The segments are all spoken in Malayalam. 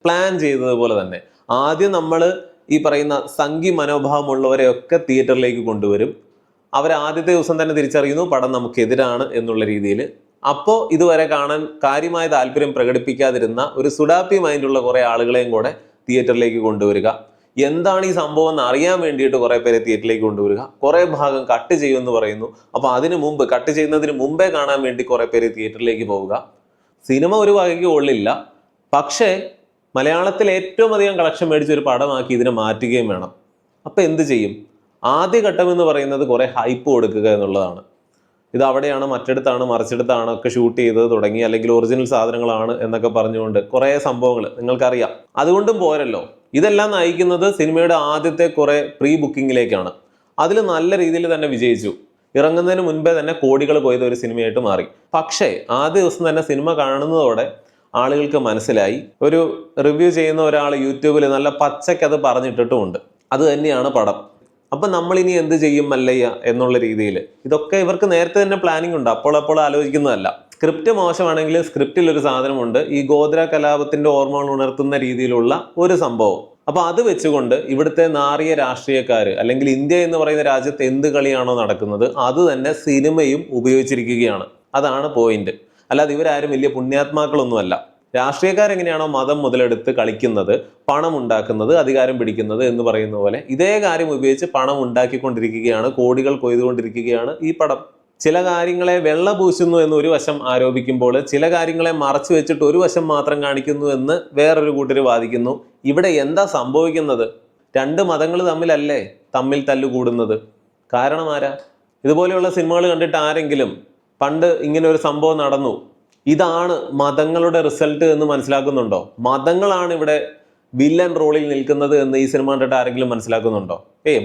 പ്ലാൻ ചെയ്തതുപോലെ തന്നെ ആദ്യം നമ്മൾ ഈ പറയുന്ന സംഘി മനോഭാവമുള്ളവരെയൊക്കെ തിയേറ്ററിലേക്ക് കൊണ്ടുവരും. അവർ ആദ്യത്തെ ദിവസം തന്നെ തിരിച്ചറിയുന്നു പടം നമുക്കെതിരാണ് എന്നുള്ള രീതിയിൽ. അപ്പോൾ ഇതുവരെ കാണാൻ കാര്യമായ താല്പര്യം പ്രകടിപ്പിക്കാതിരുന്ന ഒരു സുഡാപ്പി മൈൻഡുള്ള കുറേ ആളുകളെയും കൂടെ തിയേറ്ററിലേക്ക് കൊണ്ടുവരിക. എന്താണ് ഈ സംഭവം എന്ന് അറിയാൻ വേണ്ടിയിട്ട് കുറേ പേരെ തിയേറ്ററിലേക്ക് കൊണ്ടുവരിക. കുറേ ഭാഗം കട്ട് ചെയ്യുമെന്ന് പറയുന്നു. അപ്പോൾ അതിന് മുമ്പ് കട്ട് ചെയ്യുന്നതിന് മുമ്പേ കാണാൻ വേണ്ടി കുറേ പേര് തിയേറ്ററിലേക്ക് പോവുക. സിനിമ ഒരു വകയ്ക്ക് കൊള്ളില്ല. പക്ഷേ മലയാളത്തിൽ ഏറ്റവും അധികം കളക്ഷൻ മേടിച്ച ഒരു പടമാക്കി ഇതിനെ മാറ്റുകയും വേണം. അപ്പോൾ എന്ത് ചെയ്യും? ആദ്യ ഘട്ടം എന്ന് പറയുന്നത് കുറേ ഹൈപ്പ് കൊടുക്കുക എന്നുള്ളതാണ്. ഇത് അവിടെയാണ്, മറ്റിടത്താണ്, മറിച്ചിടത്താണ് ഒക്കെ ഷൂട്ട് ചെയ്തത് തുടങ്ങി, അല്ലെങ്കിൽ ഒറിജിനൽ സാധനങ്ങളാണ് എന്നൊക്കെ പറഞ്ഞുകൊണ്ട് കുറേ സംഭവങ്ങൾ നിങ്ങൾക്കറിയാം. അതുകൊണ്ടും പോരല്ലോ, ഇതെല്ലാം നയിക്കുന്നത് സിനിമയുടെ ആദ്യത്തെ കുറേ പ്രീ ബുക്കിങ്ങിലേക്കാണ്. അതിൽ നല്ല രീതിയിൽ തന്നെ വിജയിച്ചു. ഇറങ്ങുന്നതിന് മുൻപേ തന്നെ കോടികൾ കൊയ്ത ഒരു സിനിമയായിട്ട് മാറി. പക്ഷേ ആദ്യ ദിവസം തന്നെ സിനിമ കാണുന്നതോടെ ആളുകൾക്ക് മനസ്സിലായി. ഒരു റിവ്യൂ ചെയ്യുന്ന ഒരാൾ യൂട്യൂബിൽ നല്ല പച്ചയ്ക്ക് അത് പറഞ്ഞിട്ടിട്ടുമുണ്ട്, അത് തന്നെയാണ് പടം. അപ്പം നമ്മളിനി എന്ത് ചെയ്യും മല്ലയ്യ എന്നുള്ള രീതിയിൽ ഇതൊക്കെ ഇവർക്ക് നേരത്തെ തന്നെ പ്ലാനിങ് ഉണ്ട്, അപ്പോൾ ആലോചിക്കുന്നതല്ല. സ്ക്രിപ്റ്റ് മോശമാണെങ്കിൽ സ്ക്രിപ്റ്റിൽ ഒരു സാധനമുണ്ട്, ഈ ഗോദ്ര കലാപത്തിന്റെ ഓർമ്മകൾ ഉണർത്തുന്ന രീതിയിലുള്ള ഒരു സംഭവം. അപ്പൊ അത് വെച്ചുകൊണ്ട് ഇവിടുത്തെ നാറിയ രാഷ്ട്രീയക്കാർ, അല്ലെങ്കിൽ ഇന്ത്യ എന്ന് പറയുന്ന രാജ്യത്ത് എന്ത് കളിയാണോ നടക്കുന്നത് അത് തന്നെ സിനിമയും ഉപയോഗിച്ചിരിക്കുകയാണ്. അതാണ് പോയിന്റ്. അല്ലാതെ ഇവരാരും വലിയ പുണ്യാത്മാക്കളൊന്നുമല്ല. രാഷ്ട്രീയക്കാരെങ്ങനെയാണോ മതം മുതലെടുത്ത് കളിക്കുന്നത്, പണം ഉണ്ടാക്കുന്നത്, അധികാരം പിടിക്കുന്നത് എന്ന് പറയുന്ന പോലെ ഇതേ കാര്യം ഉപയോഗിച്ച് പണം ഉണ്ടാക്കിക്കൊണ്ടിരിക്കുകയാണ്, കോടികൾ കൊയ്തുകൊണ്ടിരിക്കുകയാണ് ഈ പടം. ചില കാര്യങ്ങളെ വെള്ള പൂശുന്നു എന്ന് ഒരു വശം ആരോപിക്കുമ്പോൾ ചില കാര്യങ്ങളെ മറച്ചു വെച്ചിട്ട് ഒരു വശം മാത്രം കാണിക്കുന്നു എന്ന് വേറൊരു കൂട്ടർ വാദിക്കുന്നു. ഇവിടെ എന്താ സംഭവിക്കുന്നത്? രണ്ട് മതങ്ങൾ തമ്മിലല്ലേ തമ്മിൽ തല്ലുകൂടുന്നത്? കാരണം ആരാ? ഇതുപോലെയുള്ള സിനിമകൾ കണ്ടിട്ട് ആരെങ്കിലും പണ്ട് ഇങ്ങനെ ഒരു സംഭവം നടന്നു, ഇതാണ് മതങ്ങളുടെ റിസൾട്ട് എന്ന് മനസ്സിലാക്കുന്നുണ്ടോ? മതങ്ങളാണ് ഇവിടെ വില്ലൻ റോളിൽ നിൽക്കുന്നത് എന്ന് ഈ സിനിമ കണ്ടിട്ട് ആരെങ്കിലും മനസ്സിലാക്കുന്നുണ്ടോ?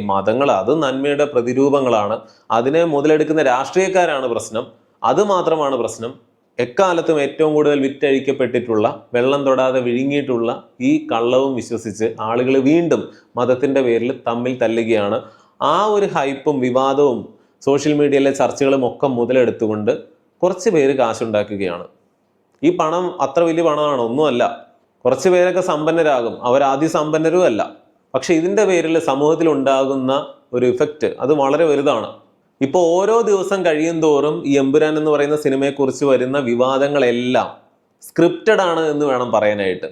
മതങ്ങൾ അത് നന്മയുടെ പ്രതിരൂപങ്ങളാണ്. അതിനെ മുതലെടുക്കുന്ന രാഷ്ട്രീയക്കാരാണ് പ്രശ്നം. അത് മാത്രമാണ് പ്രശ്നം. എക്കാലത്തും ഏറ്റവും കൂടുതൽ വിറ്റഴിക്കപ്പെട്ടിട്ടുള്ള, വെള്ളം തൊടാതെ വിഴുങ്ങിയിട്ടുള്ള ഈ കള്ളവും വിശ്വസിച്ച് ആളുകൾ വീണ്ടും മതത്തിന്റെ പേരിൽ തമ്മിൽ തല്ലുകയാണ്. ആ ഒരു ഹൈപ്പും വിവാദവും സോഷ്യൽ മീഡിയയിലെ ചർച്ചകളും ഒക്കെ മുതലെടുത്തുകൊണ്ട് കുറച്ച് പേര് കാശുണ്ടാക്കുകയാണ്. ഈ പണം അത്ര വലിയ പണമാണ്, ഒന്നുമല്ല. കുറച്ച് പേരൊക്കെ സമ്പന്നരാകും, അവരാദ്യം സമ്പന്നരും അല്ല. പക്ഷെ ഇതിൻ്റെ പേരിൽ സമൂഹത്തിൽ ഉണ്ടാകുന്ന ഒരു ഇഫക്റ്റ് അത് വളരെ വലുതാണ്. ഇപ്പോൾ ഓരോ ദിവസം കഴിയും തോറും ഈ എമ്പുരാൻ എന്ന് പറയുന്ന സിനിമയെക്കുറിച്ച് വരുന്ന വിവാദങ്ങളെല്ലാം സ്ക്രിപ്റ്റഡ് ആണ് എന്ന് വേണം പറയാനായിട്ട്.